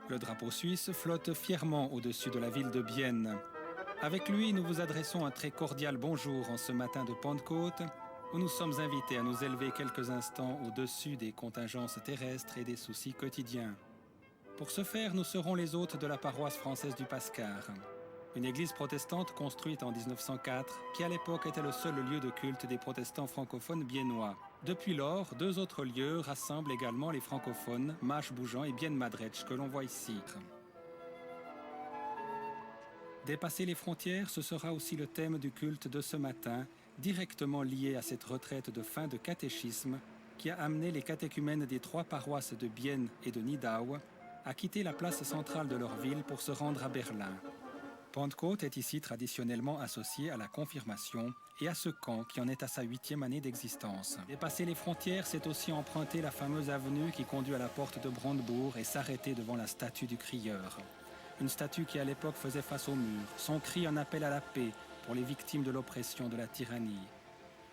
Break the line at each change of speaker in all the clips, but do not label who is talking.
Le drapeau suisse flotte fièrement au-dessus de la ville de Bienne. Avec lui, nous vous adressons un très cordial bonjour en ce matin de Pentecôte, où nous sommes invités à nous élever quelques instants au-dessus des contingences terrestres et des soucis quotidiens. Pour ce faire, nous serons les hôtes de la paroisse française du Pascar, une église protestante construite en 1904, qui à l'époque était le seul lieu de culte des protestants francophones biennois. Depuis lors, 2 autres lieux rassemblent également les francophones, Mâche-Bougeant et Bienne-Madretsch, que l'on voit ici. Dépasser les frontières, ce sera aussi le thème du culte de ce matin, directement lié à cette retraite de fin de catéchisme qui a amené les catéchumènes des 3 paroisses de Bienne et de Nidau à quitter la place centrale de leur ville pour se rendre à Berlin. Pentecôte est ici traditionnellement associée à la confirmation et à ce camp qui en est à sa 8e année d'existence. Dépasser les frontières, c'est aussi emprunter la fameuse avenue qui conduit à la porte de Brandebourg et s'arrêter devant la statue du crieur. Une statue qui à l'époque faisait face au mur, son cri un appel à la paix pour les victimes de l'oppression, de la tyrannie.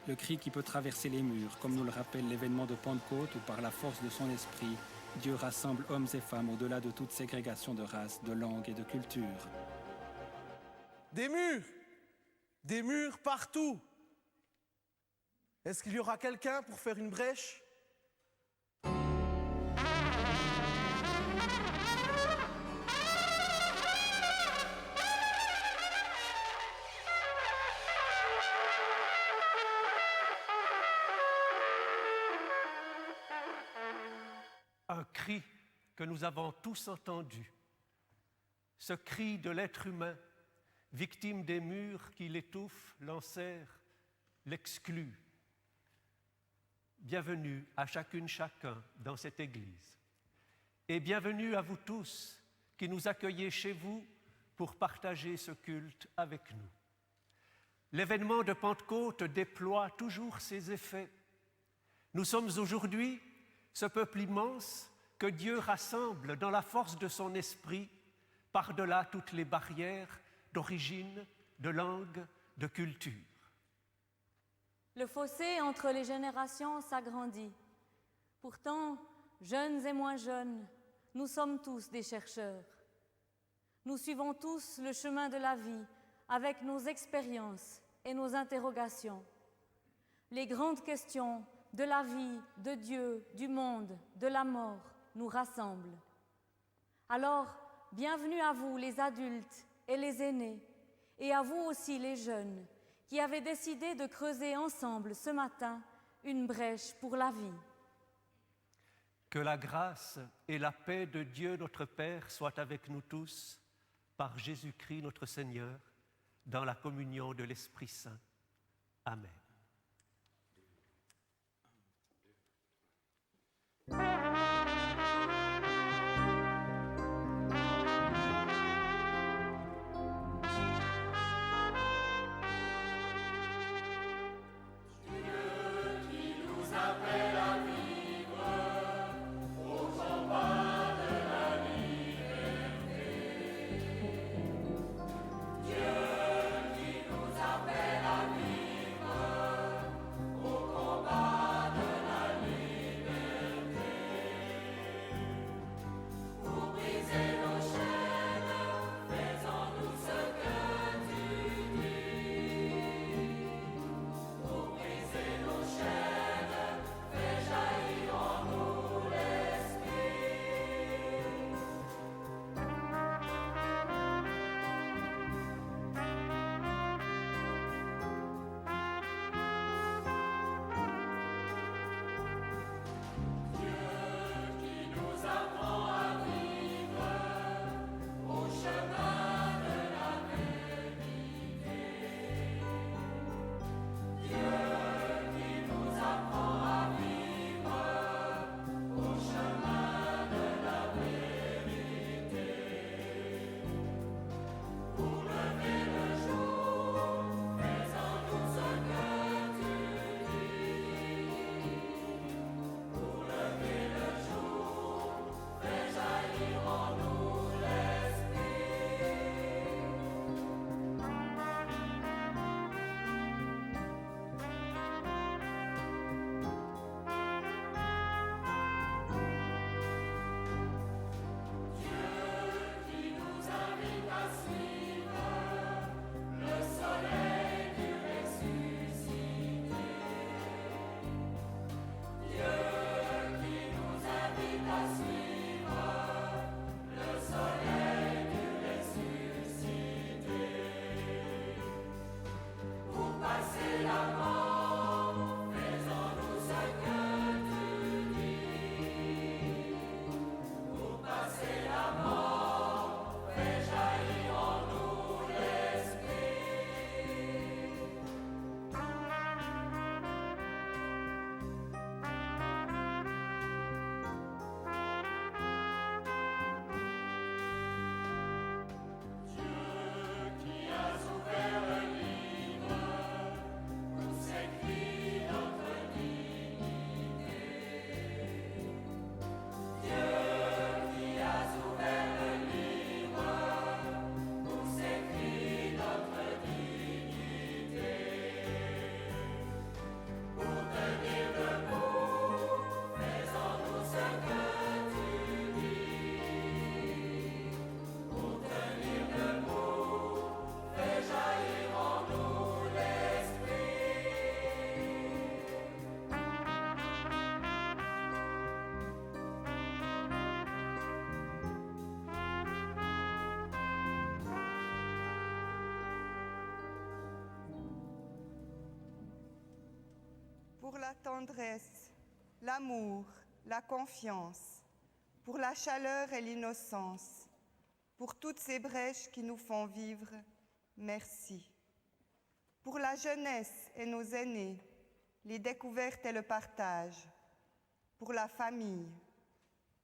Le cri qui peut traverser les murs, comme nous le rappelle l'événement de Pentecôte où par la force de son esprit, Dieu rassemble hommes et femmes au-delà de toute ségrégation de race, de langue et de culture.
Des murs partout. Est-ce qu'il y aura quelqu'un pour faire une brèche ?
Un cri que nous avons tous entendu, ce cri de l'être humain, victime des murs qui l'étouffent, l'enserrent, l'excluent. Bienvenue à chacune, chacun dans cette Église. Et bienvenue à vous tous qui nous accueillez chez vous pour partager ce culte avec nous. L'événement de Pentecôte déploie toujours ses effets. Nous sommes aujourd'hui ce peuple immense que Dieu rassemble dans la force de son esprit, par-delà toutes les barrières d'origine, de langue, de culture.
Le fossé entre les générations s'agrandit. Pourtant, jeunes et moins jeunes, nous sommes tous des chercheurs. Nous suivons tous le chemin de la vie avec nos expériences et nos interrogations. Les grandes questions de la vie, de Dieu, du monde, de la mort nous rassemblent. Alors, bienvenue à vous les adultes et les aînés, et à vous aussi les jeunes, qui avez décidé de creuser ensemble ce matin une brèche pour la vie.
Que la grâce et la paix de Dieu notre Père soient avec nous tous, par Jésus-Christ notre Seigneur, dans la communion de l'Esprit Saint. Amen.
Dieu qui nous appelle à vivre pour la tendresse, l'amour, la confiance, pour la chaleur et l'innocence, pour toutes ces brèches qui nous font vivre, merci. Pour la jeunesse et nos aînés, les découvertes et le partage, pour la famille,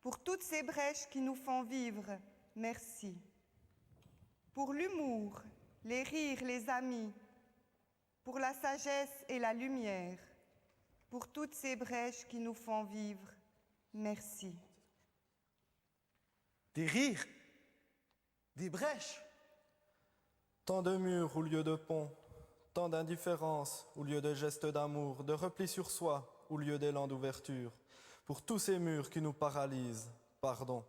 pour toutes ces brèches qui nous font vivre, merci. Pour l'humour, les rires, les amis, pour la sagesse et la lumière, pour toutes ces brèches qui nous font vivre, merci.
Des rires, des brèches.
Tant de murs au lieu de ponts, tant d'indifférence au lieu de gestes d'amour, de repli sur soi au lieu d'élan d'ouverture. Pour tous ces murs qui nous paralysent, pardon.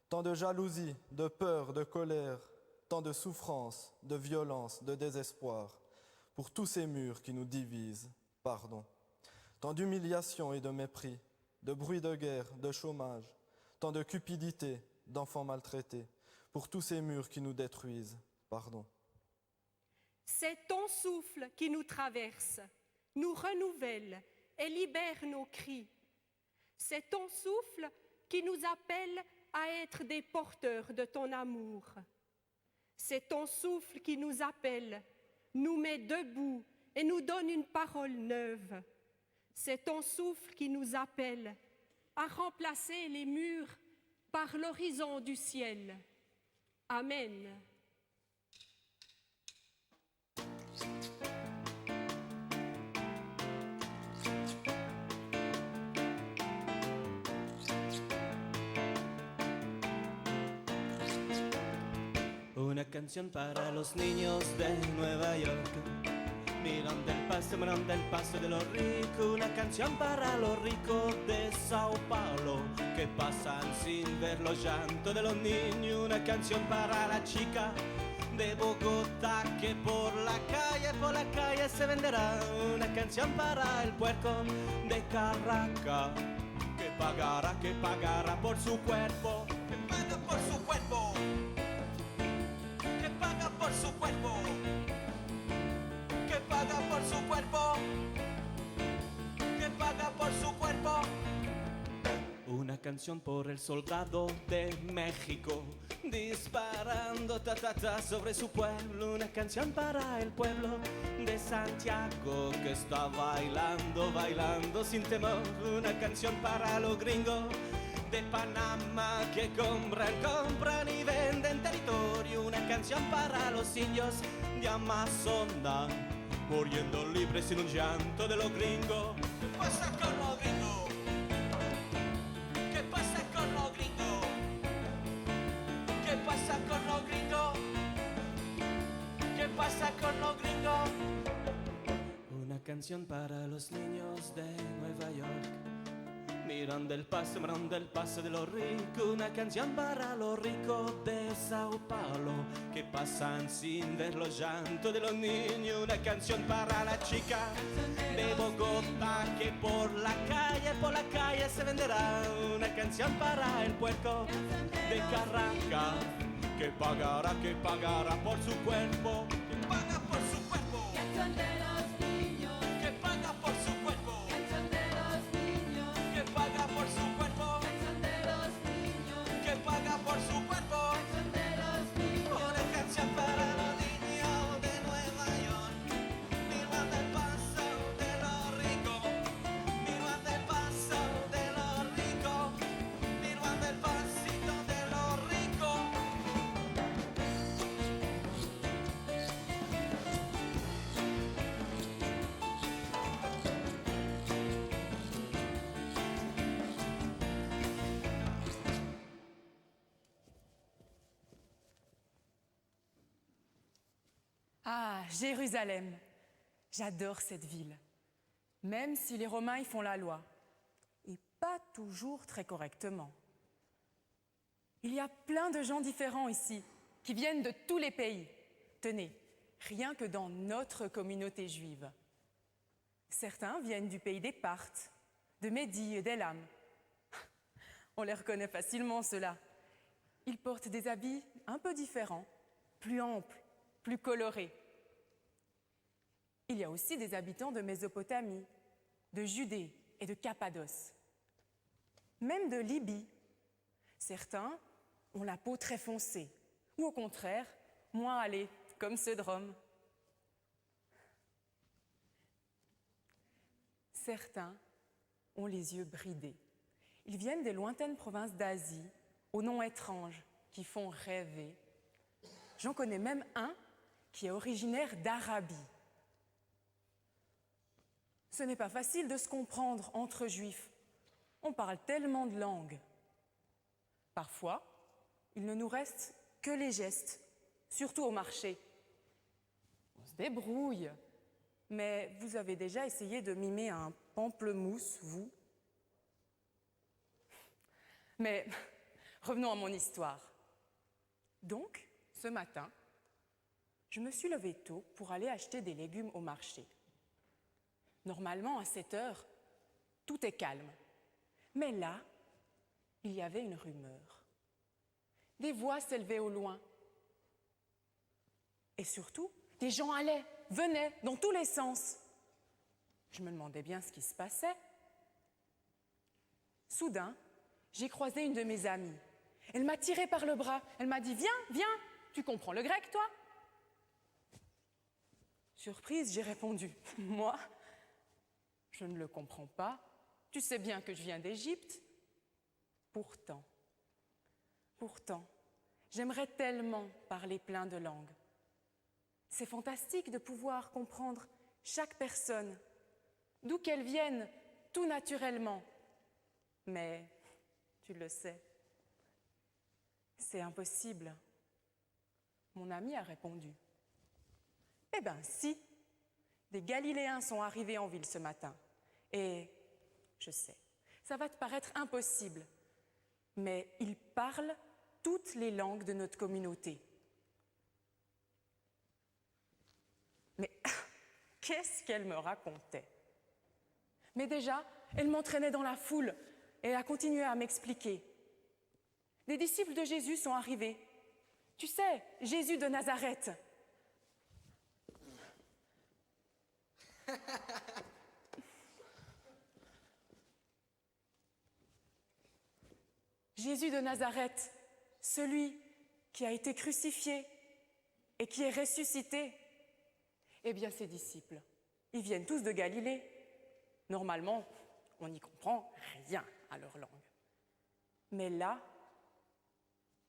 Tant de jalousie, de peur, de colère, tant de souffrance, de violence, de désespoir. Pour tous ces murs qui nous divisent, pardon. Tant d'humiliation et de mépris, de bruit de guerre, de chômage, tant de cupidité, d'enfants maltraités. Pour tous ces murs qui nous détruisent, pardon.
C'est ton souffle qui nous traverse, nous renouvelle et libère nos cris. C'est ton souffle qui nous appelle à être des porteurs de ton amour. C'est ton souffle qui nous appelle, nous met debout et nous donne une parole neuve. C'est ton souffle qui nous appelle à remplacer les murs par l'horizon du ciel. Amen.
Una canción para los niños de Nueva York. Mirando el paso de los ricos. Una canción para los ricos de Sao Paulo que pasan sin ver los llantos de los niños. Una canción para la chica de Bogotá que por la calle se venderá. Una canción para el puerco de Caracas que pagará por su cuerpo. Que paga por su cuerpo. Por su cuerpo, que paga por su cuerpo, que paga por su cuerpo. Una canción por el soldado de México, disparando sobre su pueblo. Una canción para el pueblo de Santiago que está bailando sin temor. Una canción para los gringos de Panamá que compran y venden territorio. Una canción para los indios de Amazonas, muriendo libres sin un llanto de los gringos. ¿Qué pasa con los gringos? ¿Qué pasa con los gringos? ¿Qué pasa con los gringos? ¿Qué pasa con los gringos? Una canción para los niños de Nueva York. Mirando el paso de los ricos. Una canción para los ricos de Sao Paulo que pasan sin ver los llantos de los niños. Una canción para la chica de Bogotá que por la calle se venderá. Una canción para el puerco de Caracas que pagará por su cuerpo. Que paga por su cuerpo. Que paga por su cuerpo. Que paga por su cuerpo, que paga por su cuerpo. Una canción para los niños de Nueva York. Mirando el paso de los ricos, mirando el paso de los ricos, mirando el pasito de los ricos.
Ah, Jérusalem, j'adore cette ville, même si les Romains y font la loi, et pas toujours très correctement. Il y a plein de gens différents ici, qui viennent de tous les pays. Tenez, rien que dans notre communauté juive. Certains viennent du pays des Parthes, de Médie et d'Élam. On les reconnaît facilement, ceux-là. Ils portent des habits un peu différents, plus amples, plus colorés. Il y a aussi des habitants de Mésopotamie, de Judée et de Cappadoce, même de Libye. Certains ont la peau très foncée, ou au contraire, moins hâlée, comme ceux de Rome. Certains ont les yeux bridés. Ils viennent des lointaines provinces d'Asie, aux noms étranges qui font rêver. J'en connais même un qui est originaire d'Arabie. Ce n'est pas facile de se comprendre entre juifs. On parle tellement de langues. Parfois, il ne nous reste que les gestes, surtout au marché. On se débrouille. Mais vous avez déjà essayé de mimer un pamplemousse, vous? Mais revenons à mon histoire. Donc, ce matin, je me suis levée tôt pour aller acheter des légumes au marché. Normalement, à 7 heures, tout est calme. Mais là, il y avait une rumeur. Des voix s'élevaient au loin. Et surtout, des gens allaient, venaient, dans tous les sens. Je me demandais bien ce qui se passait. Soudain, j'ai croisé une de mes amies. Elle m'a tirée par le bras. Elle m'a dit « Viens, viens, tu comprends le grec, toi ?» Surprise, j'ai répondu « Moi, je ne le comprends pas. Tu sais bien que je viens d'Égypte. » Pourtant, j'aimerais tellement parler plein de langues. C'est fantastique de pouvoir comprendre chaque personne, d'où qu'elle vienne, tout naturellement. Mais, tu le sais, c'est impossible. Mon ami a répondu. Eh bien, si, des Galiléens sont arrivés en ville ce matin. Et, je sais, ça va te paraître impossible, mais ils parlent toutes les langues de notre communauté. Mais qu'est-ce qu'elle me racontait? Mais déjà, elle m'entraînait dans la foule et elle a continué à m'expliquer. Des disciples de Jésus sont arrivés. Tu sais, Jésus de Nazareth. Jésus de Nazareth, celui qui a été crucifié et qui est ressuscité. Eh bien, ses disciples, ils viennent tous de Galilée. Normalement, on n'y comprend rien à leur langue. Mais là,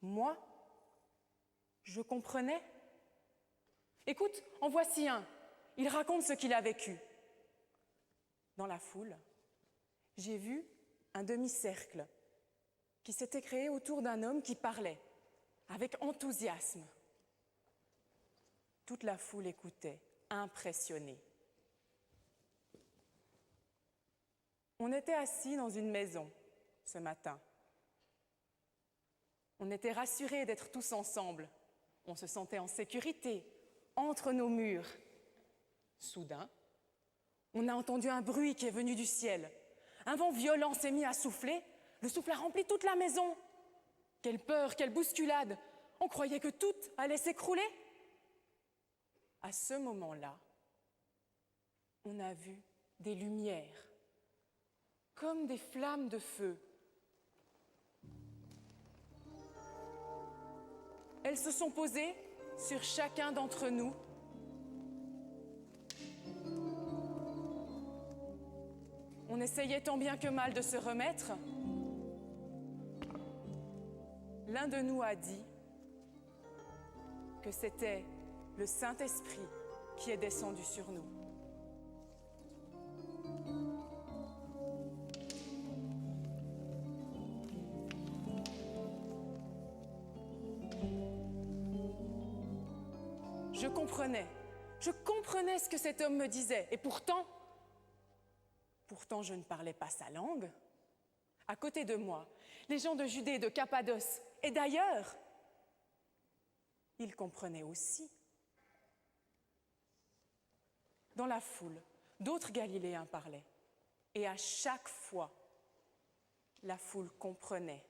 moi, je comprenais. Écoute, en voici un. Il raconte ce qu'il a vécu. Dans la foule, j'ai vu un demi-cercle qui s'était créé autour d'un homme qui parlait avec enthousiasme. Toute la foule écoutait, impressionnée. On était assis dans une maison ce matin. On était rassurés d'être tous ensemble. On se sentait en sécurité, entre nos murs. Soudain, on a entendu un bruit qui est venu du ciel. Un vent violent s'est mis à souffler. Le souffle a rempli toute la maison. Quelle peur, quelle bousculade! On croyait que tout allait s'écrouler. À ce moment-là, on a vu des lumières, comme des flammes de feu. Elles se sont posées sur chacun d'entre nous. On essayait tant bien que mal de se remettre. L'un de nous a dit que c'était le Saint-Esprit qui est descendu sur nous. Je comprenais ce que cet homme me disait, et pourtant, je ne parlais pas sa langue. À côté de moi, les gens de Judée, de Cappadoce et d'ailleurs, ils comprenaient aussi. Dans la foule, d'autres Galiléens parlaient, et à chaque fois, la foule comprenait.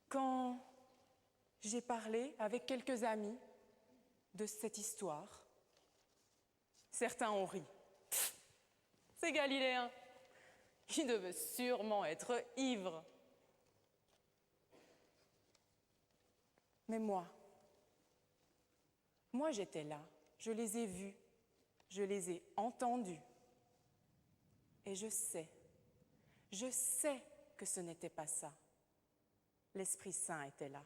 Quand j'ai parlé avec quelques amis de cette histoire, Certains ont ri. Ces Galiléens, ils devaient sûrement être ivres. Mais moi j'étais là, je les ai vus, je les ai entendus. Et je sais que ce n'était pas ça. L'Esprit Saint était là.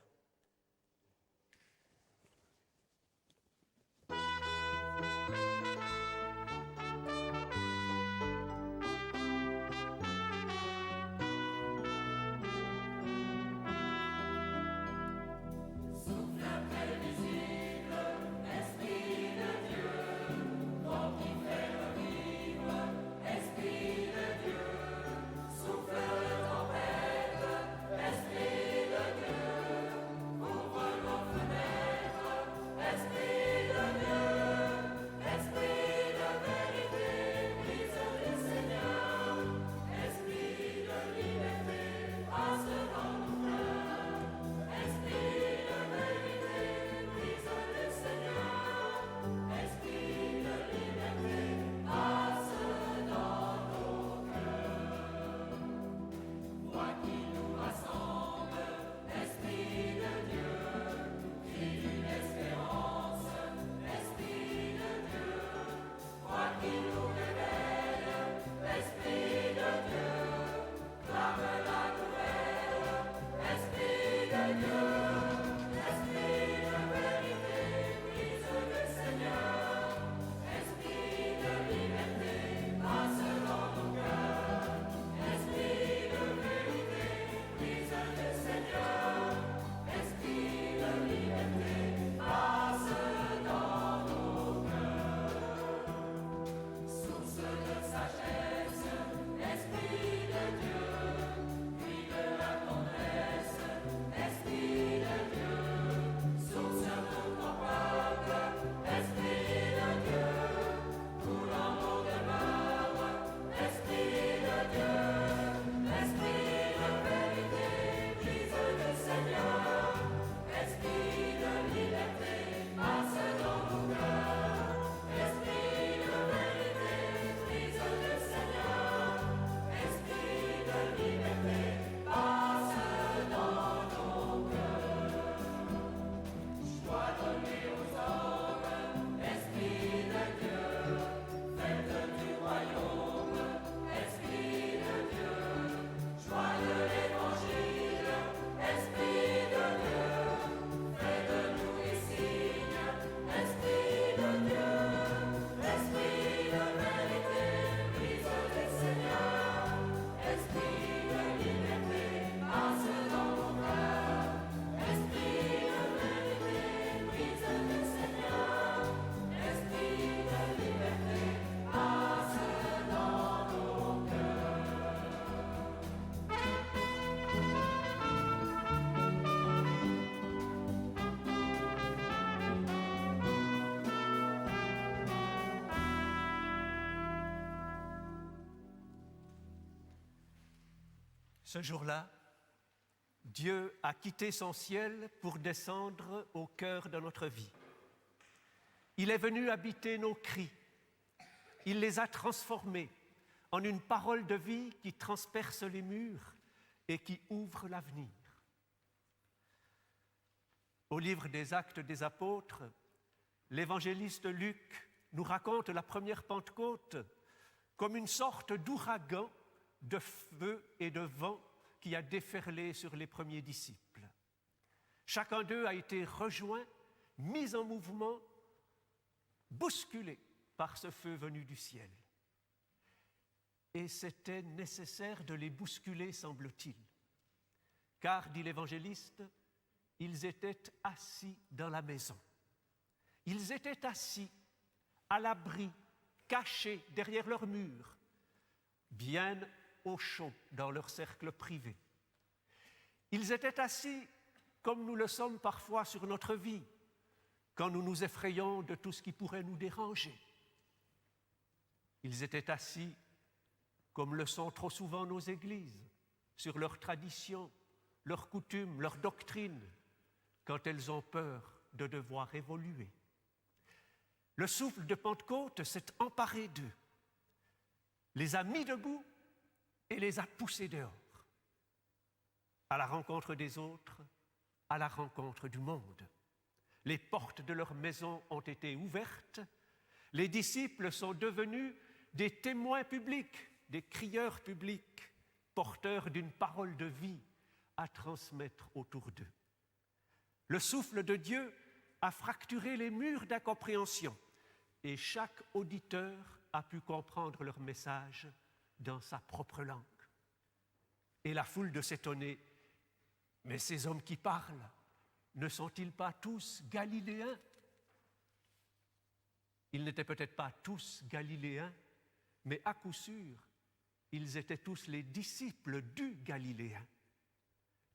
Ce jour-là, Dieu a quitté son ciel pour descendre au cœur de notre vie. Il est venu habiter nos cris. Il les a transformés en une parole de vie qui transperce les murs et qui ouvre l'avenir. Au livre des Actes des Apôtres, l'évangéliste Luc nous raconte la première Pentecôte comme une sorte d'ouragan de feu et de vent qui a déferlé sur les premiers disciples. Chacun d'eux a été rejoint, mis en mouvement, bousculé par ce feu venu du ciel. Et c'était nécessaire de les bousculer, semble-t-il. Car, dit l'évangéliste, ils étaient assis dans la maison. Ils étaient assis, à l'abri, cachés derrière leurs murs, bien au chaud dans leur cercle privé. Ils étaient assis comme nous le sommes parfois sur notre vie, quand nous nous effrayons de tout ce qui pourrait nous déranger. Ils étaient assis comme le sont trop souvent nos églises, sur leurs traditions, leurs coutumes, leurs doctrines, quand elles ont peur de devoir évoluer. le souffle de Pentecôte s'est emparé d'eux, les a mis debout et les a poussés dehors, à la rencontre des autres, à la rencontre du monde. Les portes de leur maison ont été ouvertes, les disciples sont devenus des témoins publics, des crieurs publics, porteurs d'une parole de vie à transmettre autour d'eux. Le souffle de Dieu a fracturé les murs d'incompréhension et chaque auditeur a pu comprendre leur message dans sa propre langue. Et la foule de s'étonner, mais ces hommes qui parlent, ne sont-ils pas tous galiléens? Ils n'étaient peut-être pas tous galiléens, mais à coup sûr, ils étaient tous les disciples du Galiléen,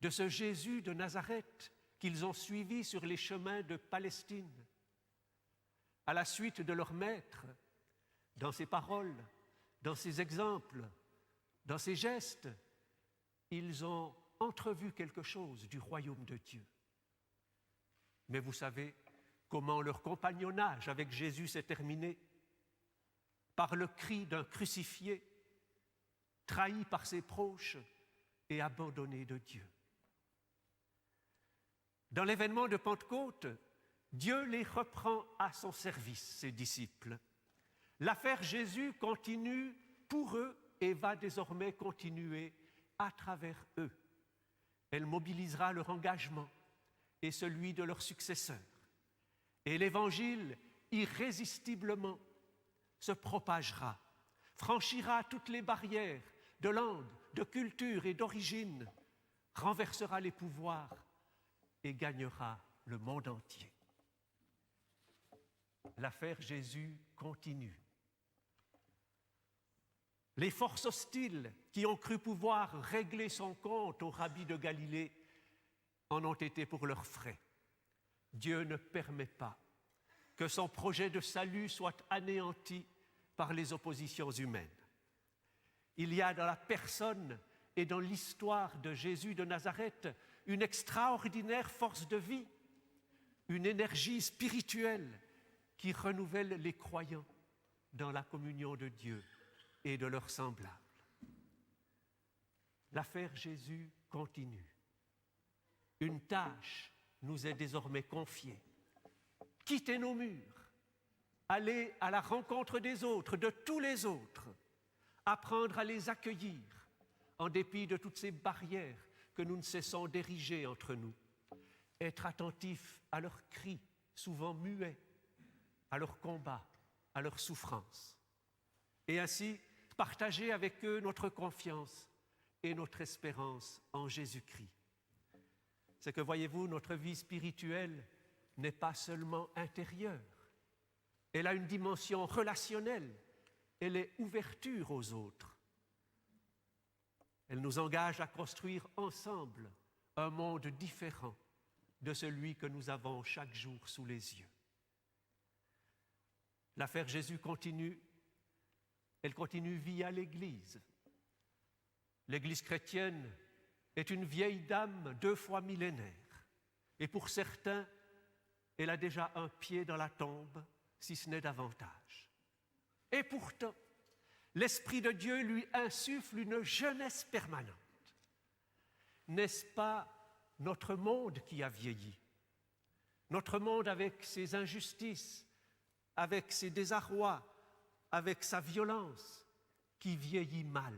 de ce Jésus de Nazareth qu'ils ont suivi sur les chemins de Palestine. À la suite de leur maître, dans ses paroles, dans ses exemples, dans ses gestes, ils ont entrevu quelque chose du royaume de Dieu. Mais vous savez comment leur compagnonnage avec Jésus s'est terminé? Par le cri d'un crucifié, trahi par ses proches et abandonné de Dieu. Dans l'événement de Pentecôte, Dieu les reprend à son service, ses disciples. L'affaire Jésus continue pour eux et va désormais continuer à travers eux. Elle mobilisera leur engagement et celui de leurs successeurs. Et l'Évangile, irrésistiblement, se propagera, franchira toutes les barrières de langue, de culture et d'origine, renversera les pouvoirs et gagnera le monde entier. L'affaire Jésus continue. Les forces hostiles qui ont cru pouvoir régler son compte au rabbi de Galilée en ont été pour leurs frais. Dieu ne permet pas que son projet de salut soit anéanti par les oppositions humaines. Il y a dans la personne et dans l'histoire de Jésus de Nazareth une extraordinaire force de vie, une énergie spirituelle qui renouvelle les croyants dans la communion de Dieu et de leurs semblables. L'affaire Jésus continue. Une tâche nous est désormais confiée. Quitter nos murs, aller à la rencontre des autres, de tous les autres, apprendre à les accueillir en dépit de toutes ces barrières que nous ne cessons d'ériger entre nous, être attentifs à leurs cris, souvent muets, à leurs combats, à leurs souffrances, et ainsi partager avec eux notre confiance et notre espérance en Jésus-Christ. C'est que, voyez-vous, notre vie spirituelle n'est pas seulement intérieure, elle a une dimension relationnelle, elle est ouverture aux autres. Elle nous engage à construire ensemble un monde différent de celui que nous avons chaque jour sous les yeux. L'affaire Jésus continue, elle continue via l'Église. L'Église chrétienne est une vieille dame 2 fois millénaire, et pour certains, elle a déjà un pied dans la tombe, si ce n'est davantage. Et pourtant, l'Esprit de Dieu lui insuffle une jeunesse permanente. N'est-ce pas notre monde qui a vieilli? Notre monde avec ses injustices, avec ses désarrois, avec sa violence, qui vieillit mal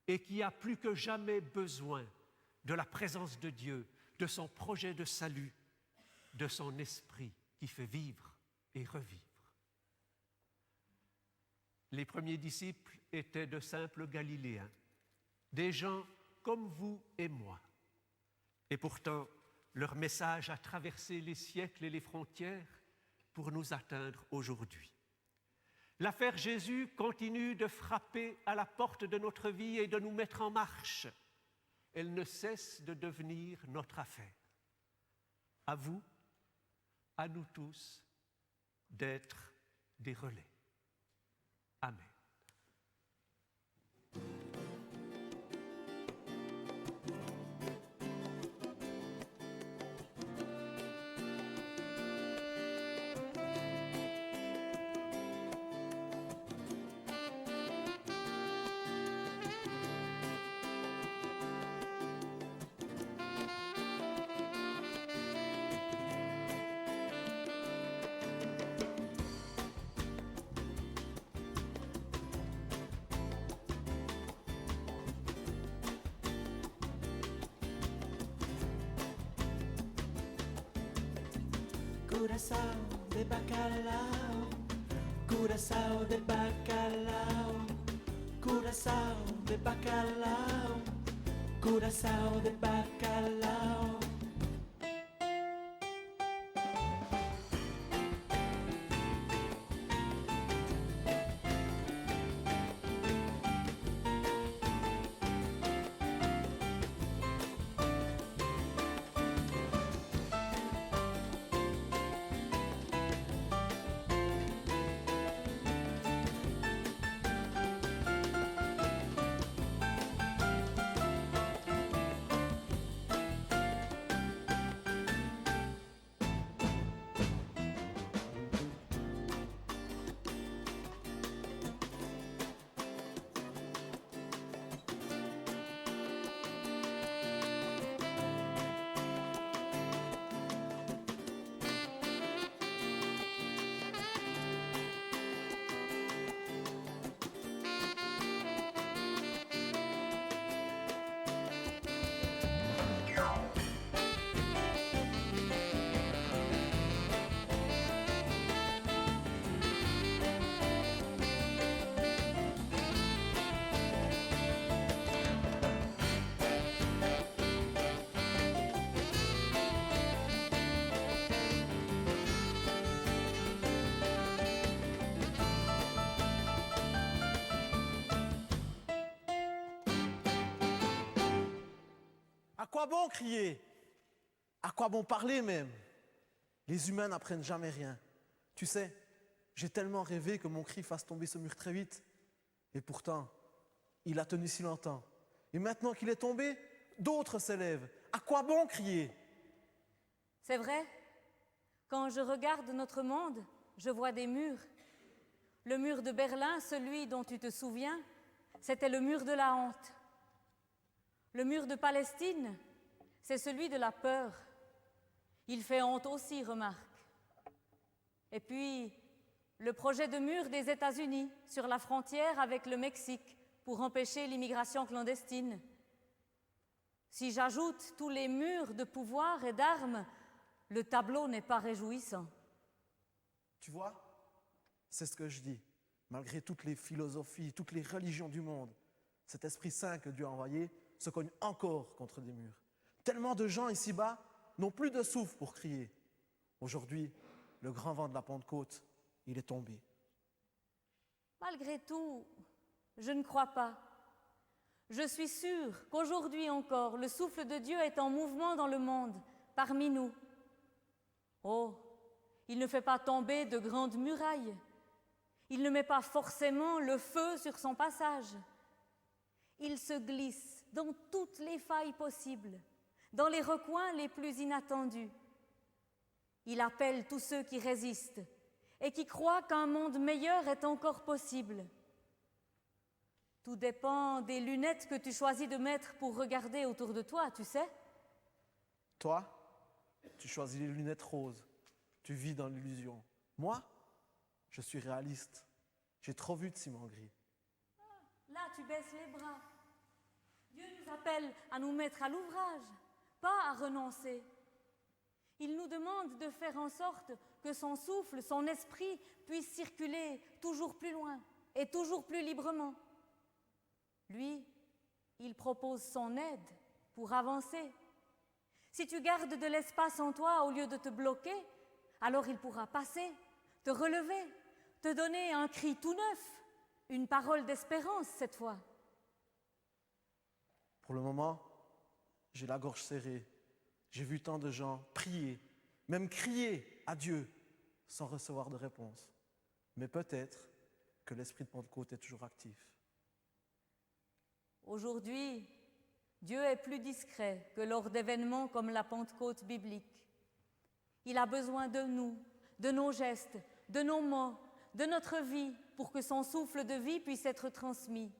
et qui a plus que jamais besoin de la présence de Dieu, de son projet de salut, de son esprit qui fait vivre et revivre. Les premiers disciples étaient de simples Galiléens, des gens comme vous et moi. Et pourtant, leur message a traversé les siècles et les frontières pour nous atteindre aujourd'hui. L'affaire Jésus continue de frapper à la porte de notre vie et de nous mettre en marche. Elle ne cesse de devenir notre affaire. À vous, à nous tous, d'être des relais. Amen.
Curaçao de bacalao, Curaçao de bacalao, Curaçao de bacalao, Curaçao de bacalao.
À quoi bon crier? À quoi bon parler même? Les humains n'apprennent jamais rien. Tu sais, j'ai tellement rêvé que mon cri fasse tomber ce mur très vite. Et pourtant, il a tenu si longtemps. Et maintenant qu'il est tombé, d'autres s'élèvent. À quoi bon crier?
C'est vrai, quand je regarde notre monde, je vois des murs. Le mur de Berlin, celui dont tu te souviens, c'était le mur de la honte. Le mur de Palestine, c'est celui de la peur. Il fait honte aussi, remarque. Et puis, le projet de mur des États-Unis sur la frontière avec le Mexique pour empêcher l'immigration clandestine. Si j'ajoute tous les murs de pouvoir et d'armes, le tableau n'est pas réjouissant.
Tu vois, c'est ce que je dis. Malgré toutes les philosophies, toutes les religions du monde, cet Esprit Saint que Dieu a envoyé se cogne encore contre des murs. Tellement de gens ici-bas n'ont plus de souffle pour crier. Aujourd'hui, le grand vent de la Pentecôte, il est tombé.
Malgré tout, je ne crois pas. Je suis sûre qu'aujourd'hui encore, le souffle de Dieu est en mouvement dans le monde, parmi nous. Oh, il ne fait pas tomber de grandes murailles. Il ne met pas forcément le feu sur son passage. Il se glisse dans toutes les failles possibles, dans les recoins les plus inattendus. Il appelle tous ceux qui résistent et qui croient qu'un monde meilleur est encore possible. Tout dépend des lunettes que tu choisis de mettre pour regarder autour de toi, tu sais.
Toi, tu choisis les lunettes roses. Tu vis dans l'illusion. Moi, je suis réaliste. J'ai trop vu de ciment gris.
Là, tu baisses les bras. Dieu nous appelle à nous mettre à l'ouvrage, pas à renoncer. Il nous demande de faire en sorte que son souffle, son esprit puisse circuler toujours plus loin et toujours plus librement. Lui, il propose son aide pour avancer. Si tu gardes de l'espace en toi au lieu de te bloquer, alors il pourra passer, te relever, te donner un cri tout neuf, une parole d'espérance cette fois.
Pour le moment, j'ai la gorge serrée. J'ai vu tant de gens prier, même crier à Dieu sans recevoir de réponse. Mais peut-être que l'esprit de Pentecôte est toujours actif.
Aujourd'hui, Dieu est plus discret que lors d'événements comme la Pentecôte biblique. Il a besoin de nous, de nos gestes, de nos mots, de notre vie pour que son souffle de vie puisse être transmis.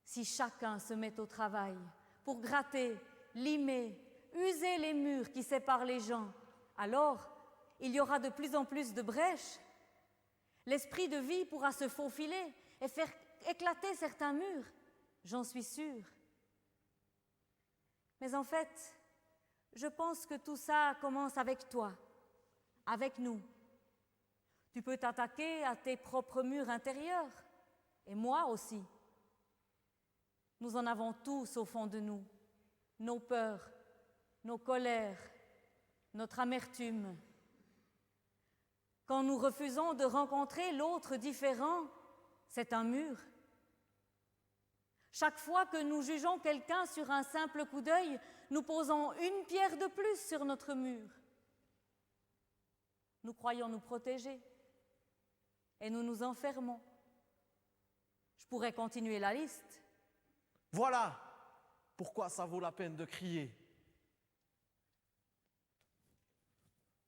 Si chacun se met au travail pour gratter, limer, user les murs qui séparent les gens, alors il y aura de plus en plus de brèches. L'esprit de vie pourra se faufiler et faire éclater certains murs, j'en suis sûre. Mais en fait, je pense que tout ça commence avec toi, avec nous. Tu peux t'attaquer à tes propres murs intérieurs, et moi aussi. Nous en avons tous au fond de nous, nos peurs, nos colères, notre amertume. Quand nous refusons de rencontrer l'autre différent, c'est un mur. Chaque fois que nous jugeons quelqu'un sur un simple coup d'œil, nous posons une pierre de plus sur notre mur. Nous croyons nous protéger et nous nous enfermons. Je pourrais continuer la liste.
Voilà pourquoi ça vaut la peine de crier.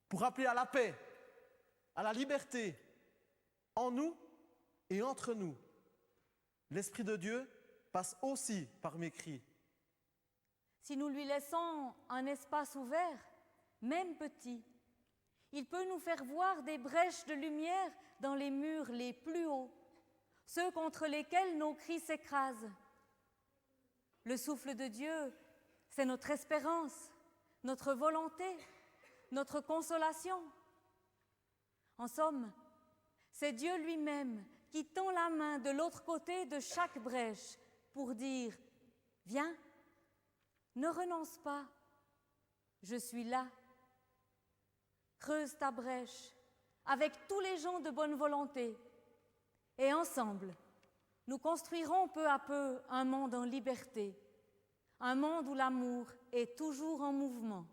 Pour appeler à la paix, à la liberté, en nous et entre nous. L'Esprit de Dieu passe aussi par mes cris.
Si nous lui laissons un espace ouvert, même petit, il peut nous faire voir des brèches de lumière dans les murs les plus hauts, ceux contre lesquels nos cris s'écrasent. Le souffle de Dieu, c'est notre espérance, notre volonté, notre consolation. En somme, c'est Dieu lui-même qui tend la main de l'autre côté de chaque brèche pour dire « Viens, ne renonce pas, je suis là. Creuse ta brèche avec tous les gens de bonne volonté et ensemble, nous construirons peu à peu un monde en liberté, un monde où l'amour est toujours en mouvement. »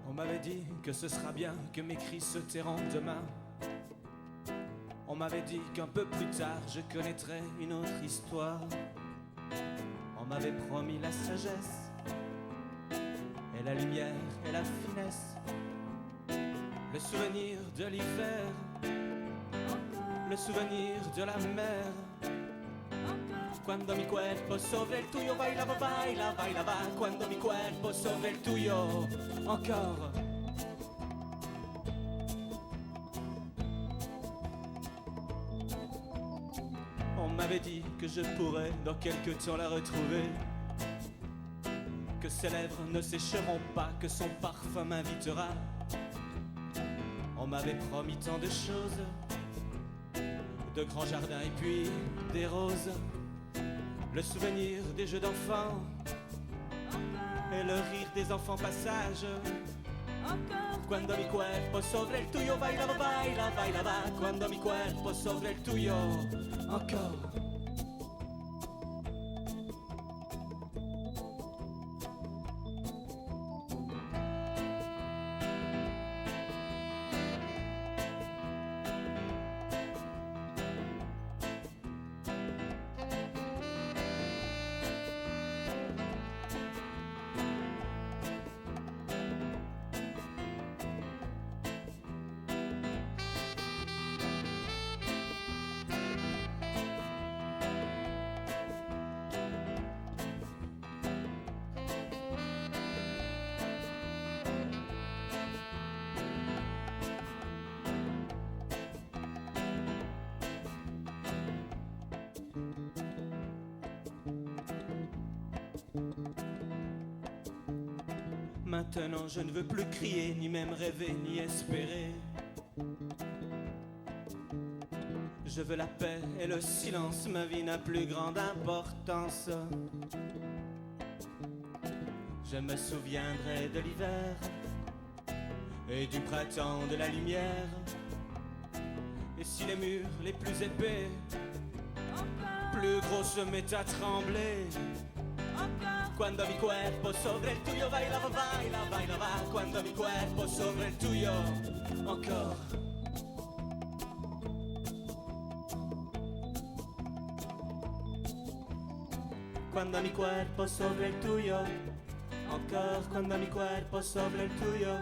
On m'avait dit que ce sera bien, que mes cris se tairont demain. On m'avait dit qu'un peu plus tard je connaîtrais une autre histoire. On m'avait promis la sagesse et la lumière et la finesse, le souvenir de l'hiver, le souvenir de la mer. Quando mi cuerpo sopra il tuyo bailava, baila, bailava. Quando mi cuerpo sopra il tuyo. Encore. On m'avait dit que je pourrais dans quelque temps la retrouver, que ses lèvres ne sécheront pas, que son parfum m'invitera. On m'avait promis tant de choses, de grands jardins et puis des roses, le souvenir des jeux d'enfants et le rire des enfants passage. Quando mi cuerpo sopra il tuyo bailava, baila, bailava. Quando mi cuerpo sopra il tuyo. Encore. Maintenant je ne veux plus crier, ni même rêver, ni espérer. Je veux la paix et le silence, ma vie n'a plus grande importance. Je me souviendrai de l'hiver et du printemps, de la lumière. Et si les murs les plus épais, plus gros se mettent à trembler. Quando mi cuerpo sopra il tuyo bailava, baila, bailava. Quando mi cuerpo sopra il tuyo. Encore. Quando mi cuerpo sopra il tuyo. Encore. Quando mi cuerpo sopra il tuyo.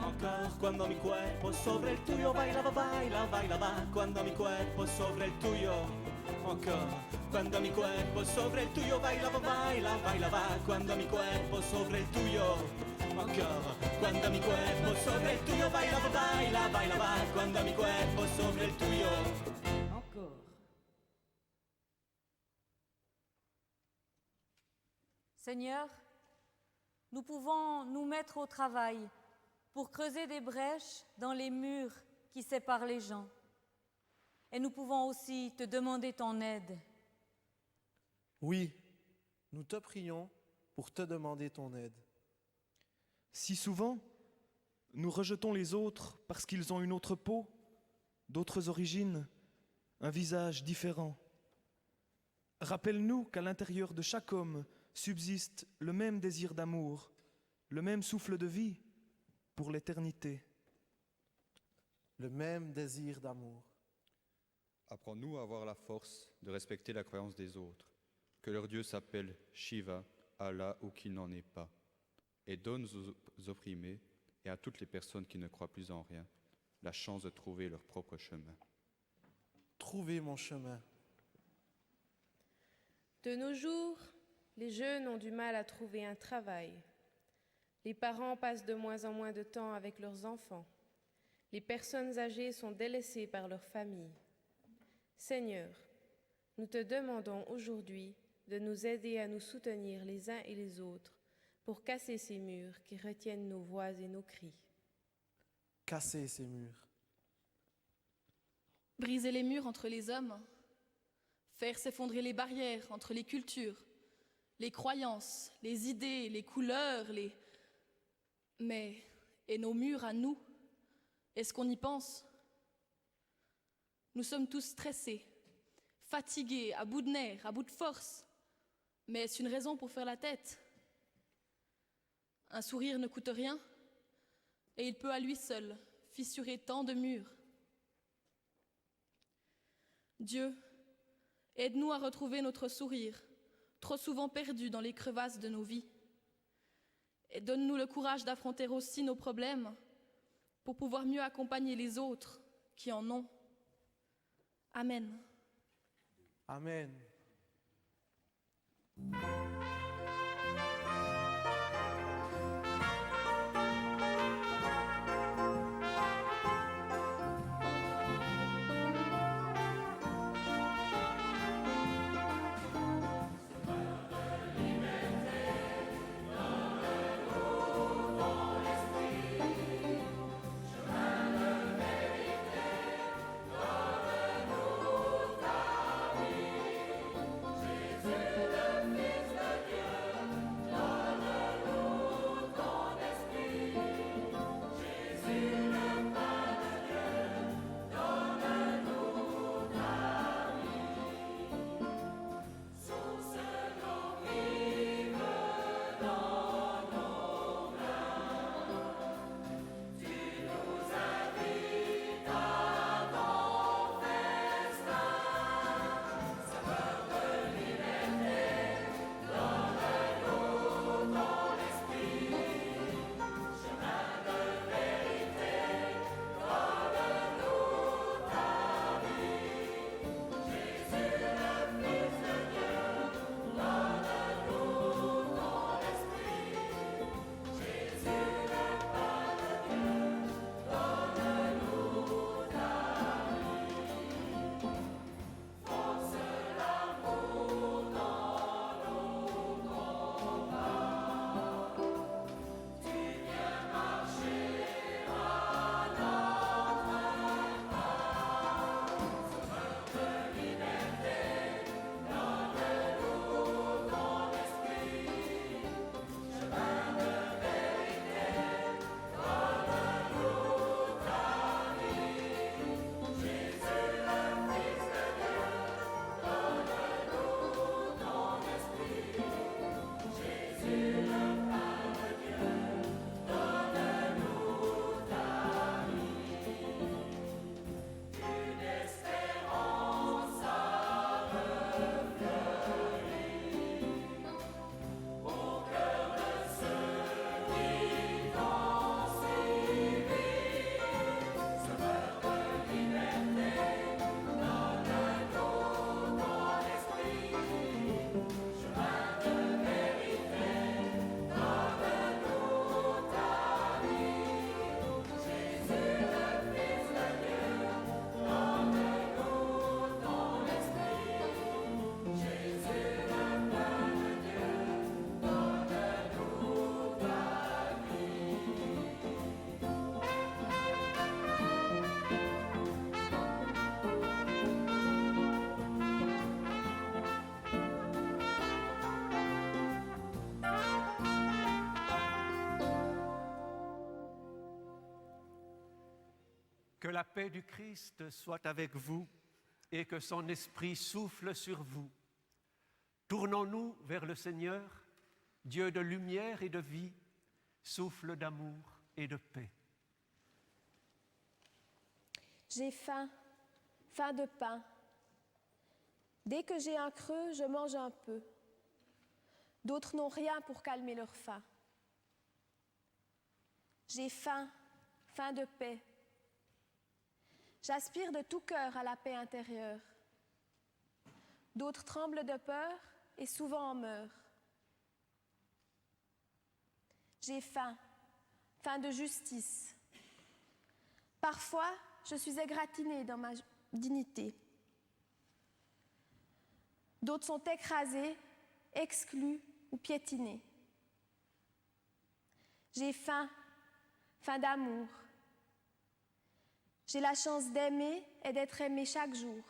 Encore. Quando mi cuerpo sopra il tuyo bailava, baila, bailava. Quando mi cuerpo sopra il tuyo. Encore. Quando mi cuerpo sopra il tuyo bailava, baila, bailava. Quando mi cuerpo sopra il tuyo. Encore, cuando mi cuerpo sobre el tuyo baila, baila, baila, baila, cuando mi cuerpo sobre el tuyo.
Encore. Seigneur, nous pouvons nous mettre au travail pour creuser des brèches dans les murs qui séparent les gens. Et nous pouvons aussi te demander ton aide.
Oui, nous te prions pour te demander ton aide.
Si souvent, nous rejetons les autres parce qu'ils ont une autre peau, d'autres origines, un visage différent. Rappelle-nous qu'à l'intérieur de chaque homme subsiste le même désir d'amour, le même souffle de vie pour l'éternité.
Le même désir d'amour.
Apprends-nous à avoir la force de respecter la croyance des autres, que leur Dieu s'appelle Shiva, Allah ou qu'il n'en est pas, et donne aux opprimés et à toutes les personnes qui ne croient plus en rien la chance de trouver leur propre chemin.
Trouvez mon chemin.
De nos jours, les jeunes ont du mal à trouver un travail. Les parents passent de moins en moins de temps avec leurs enfants. Les personnes âgées sont délaissées par leur famille. Seigneur, nous te demandons aujourd'hui de nous aider à nous soutenir les uns et les autres pour casser ces murs qui retiennent nos voix et nos cris.
Casser ces murs.
Briser les murs entre les hommes, faire s'effondrer les barrières entre les cultures, les croyances, les idées, les couleurs, Mais, et nos murs à nous, est-ce qu'on y pense? Nous sommes tous stressés, fatigués, à bout de nerfs, à bout de force. Mais est-ce une raison pour faire la tête? Un sourire ne coûte rien, et il peut à lui seul fissurer tant de murs. Dieu, aide-nous à retrouver notre sourire, trop souvent perdu dans les crevasses de nos vies. Et donne-nous le courage d'affronter aussi nos problèmes pour pouvoir mieux accompagner les autres qui en ont. Amen.
Amen.
Jésus le Fils de
la paix du Christ soit avec vous et que son esprit souffle sur vous. Tournons-nous vers le Seigneur, Dieu de lumière et de vie, souffle d'amour et de paix.
J'ai faim, faim de pain. Dès que j'ai un creux, je mange un peu. D'autres n'ont rien pour calmer leur faim. J'ai faim, faim de paix. J'aspire de tout cœur à la paix intérieure. D'autres tremblent de peur et souvent en meurent. J'ai faim, faim de justice. Parfois, je suis égratignée dans ma dignité. D'autres sont écrasés, exclus ou piétinés. J'ai faim, faim d'amour. J'ai la chance d'aimer et d'être aimée chaque jour.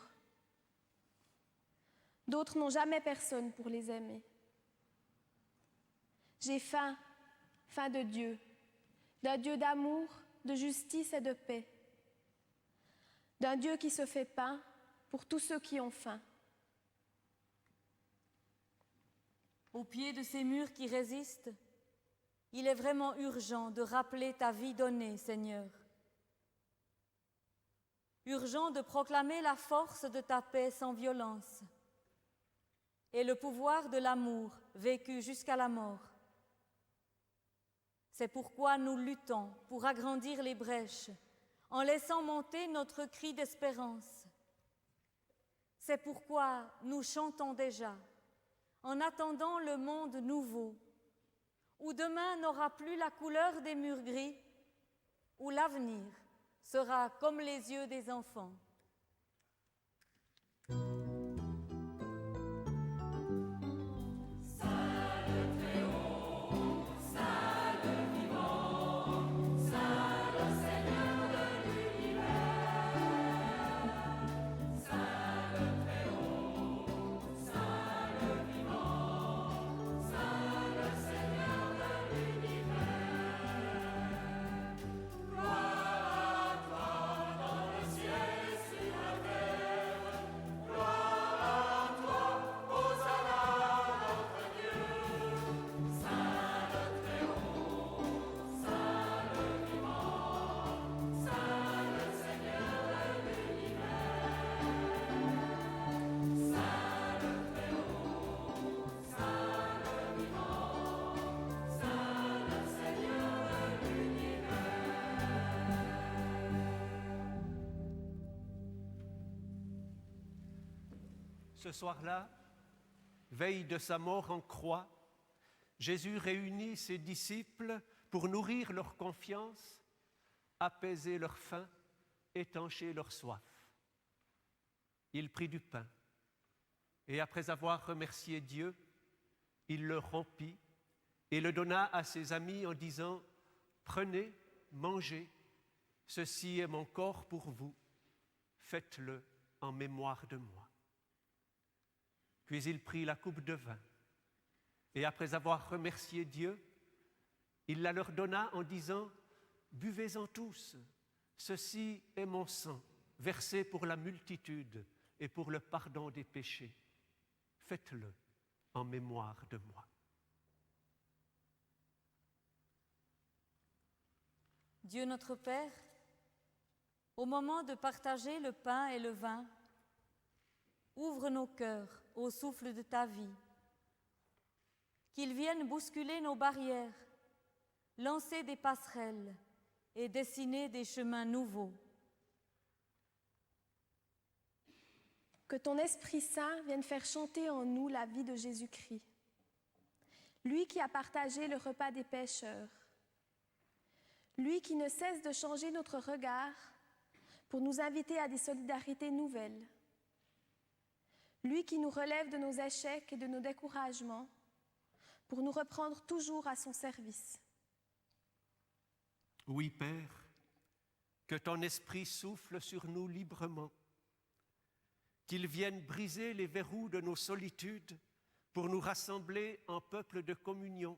D'autres n'ont jamais personne pour les aimer. J'ai faim, faim de Dieu, d'un Dieu d'amour, de justice et de paix, d'un Dieu qui se fait pain pour tous ceux qui ont faim.
Au pied de ces murs qui résistent, il est vraiment urgent de rappeler ta vie donnée, Seigneur. Urgent de proclamer la force de ta paix sans violence et le pouvoir de l'amour vécu jusqu'à la mort. C'est pourquoi nous luttons pour agrandir les brèches en laissant monter notre cri d'espérance. C'est pourquoi nous chantons déjà, en attendant le monde nouveau, où demain n'aura plus la couleur des murs gris, où l'avenir sera comme les yeux des enfants.
Ce soir-là, veille de sa mort en croix, Jésus réunit ses disciples pour nourrir leur confiance, apaiser leur faim, étancher leur soif. Il prit du pain et après avoir remercié Dieu, il le rompit et le donna à ses amis en disant « Prenez, mangez, ceci est mon corps pour vous, faites-le en mémoire de moi. » Puis il prit la coupe de vin, et après avoir remercié Dieu, il la leur donna en disant « Buvez-en tous, ceci est mon sang, versé pour la multitude et pour le pardon des péchés. Faites-le en mémoire de moi. »
Dieu notre Père, au moment de partager le pain et le vin, ouvre nos cœurs au souffle de ta vie, qu'ils viennent bousculer nos barrières, lancer des passerelles et dessiner des chemins nouveaux.
Que ton Esprit Saint vienne faire chanter en nous la vie de Jésus-Christ, lui qui a partagé le repas des pécheurs, lui qui ne cesse de changer notre regard pour nous inviter à des solidarités nouvelles, lui qui nous relève de nos échecs et de nos découragements pour nous reprendre toujours à son service.
Oui, Père, que ton esprit souffle sur nous librement, qu'il vienne briser les verrous de nos solitudes pour nous rassembler en peuple de communion,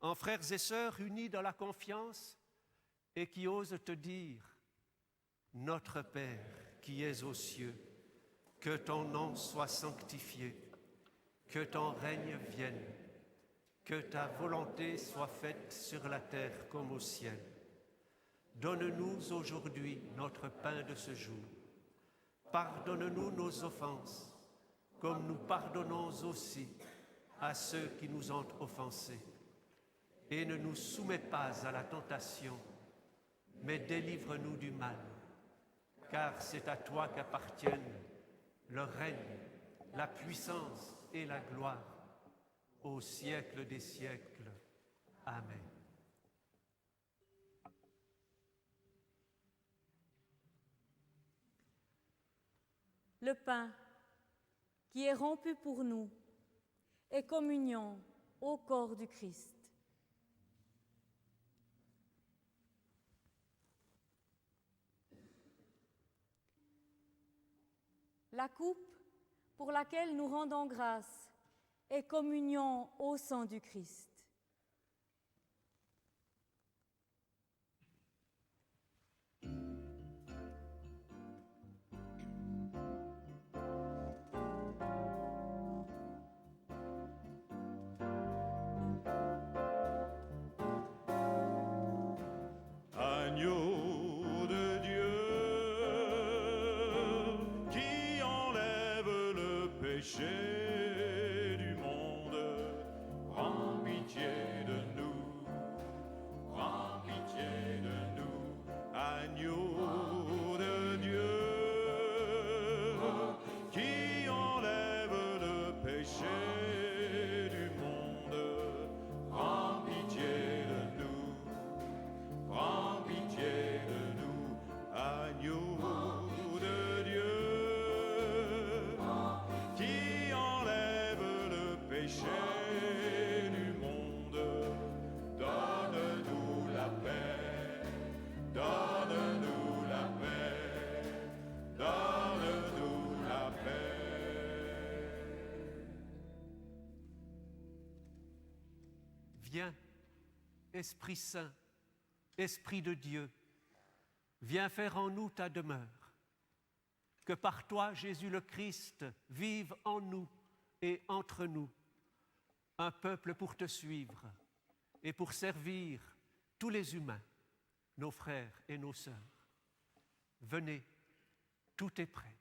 en frères et sœurs unis dans la confiance et qui osent te dire Notre Père qui es aux cieux, que ton nom soit sanctifié, que ton règne vienne, que ta volonté soit faite sur la terre comme au ciel. Donne-nous aujourd'hui notre pain de ce jour. Pardonne-nous nos offenses, comme nous pardonnons aussi à ceux qui nous ont offensés. Et ne nous soumets pas à la tentation, mais délivre-nous du mal. Car c'est à toi qu'appartiennent le règne, la puissance et la gloire, au siècle des siècles. Amen.
Le pain qui est rompu pour nous est communion au corps du Christ. La coupe pour laquelle nous rendons grâce est communion au sang du Christ.
Agneau de Dieu qui enlève le péché du monde, prends pitié de nous, prends pitié de nous. Agneau de Dieu qui enlève le péché du monde, prends pitié de nous, prends pitié de nous. Agneau de Dieu qui enlève le péché du monde, donne-nous la paix, donne-nous la paix, donne-nous la paix.
Viens, Esprit Saint, Esprit de Dieu, viens faire en nous ta demeure. Que par toi, Jésus le Christ, vive en nous et entre nous, un peuple pour te suivre et pour servir tous les humains, nos frères et nos sœurs. Venez, tout est prêt.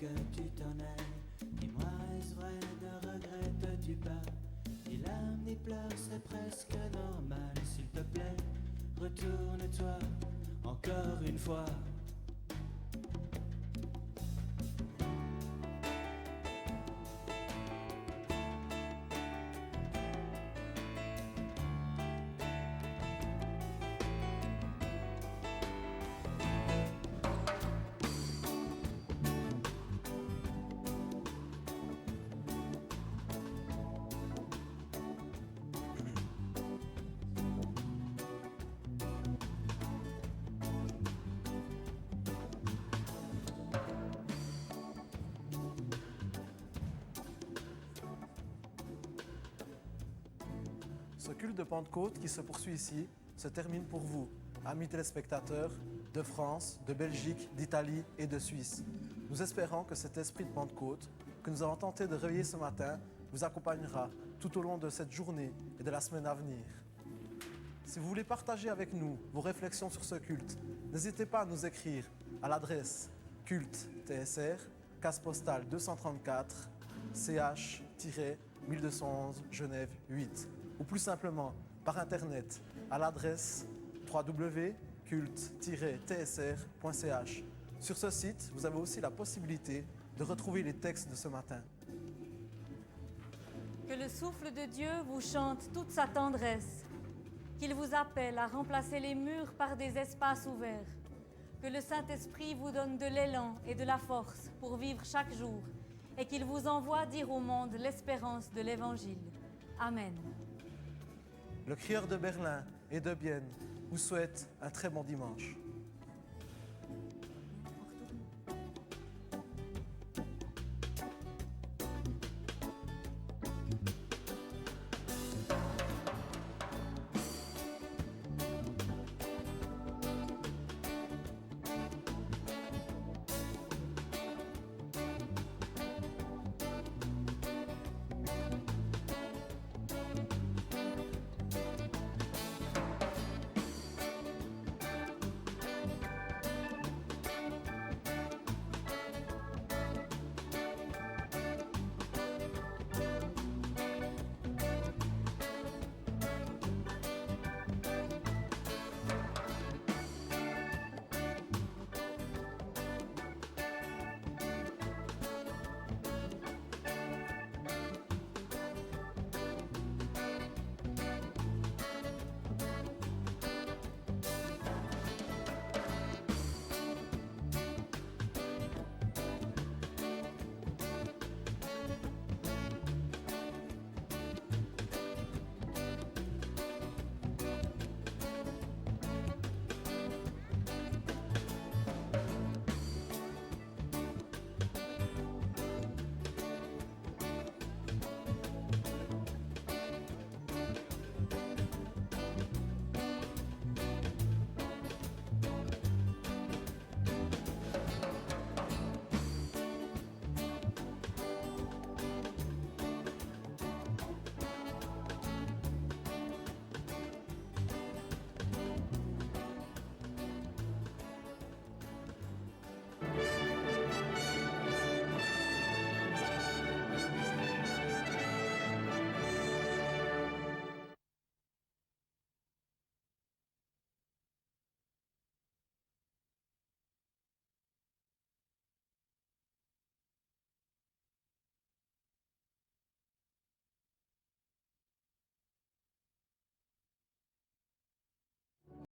que tu t'en ailles. Dis-moi, est-ce vrai, ne regrettes-tu pas? Ni larmes ni pleurs, c'est presque normal. S'il te plaît, retourne-toi encore une fois.
Ce culte de Pentecôte qui se poursuit ici se termine pour vous, amis téléspectateurs de France, de Belgique, d'Italie et de Suisse. Nous espérons que cet esprit de Pentecôte que nous avons tenté de réveiller ce matin vous accompagnera tout au long de cette journée et de la semaine à venir. Si vous voulez partager avec nous vos réflexions sur ce culte, n'hésitez pas à nous écrire à l'adresse culte TSR, case postale 234, CH-1211 Genève 8. Ou plus simplement par internet à l'adresse www.culte-tsr.ch. Sur ce site, vous avez aussi la possibilité de retrouver les textes de ce matin.
Que le souffle de Dieu vous chante toute sa tendresse, qu'il vous appelle à remplacer les murs par des espaces ouverts, que le Saint-Esprit vous donne de l'élan et de la force pour vivre chaque jour, et qu'il vous envoie dire au monde l'espérance de l'Évangile. Amen.
Le Crieur de Berlin et de Bienne vous souhaite un très bon dimanche.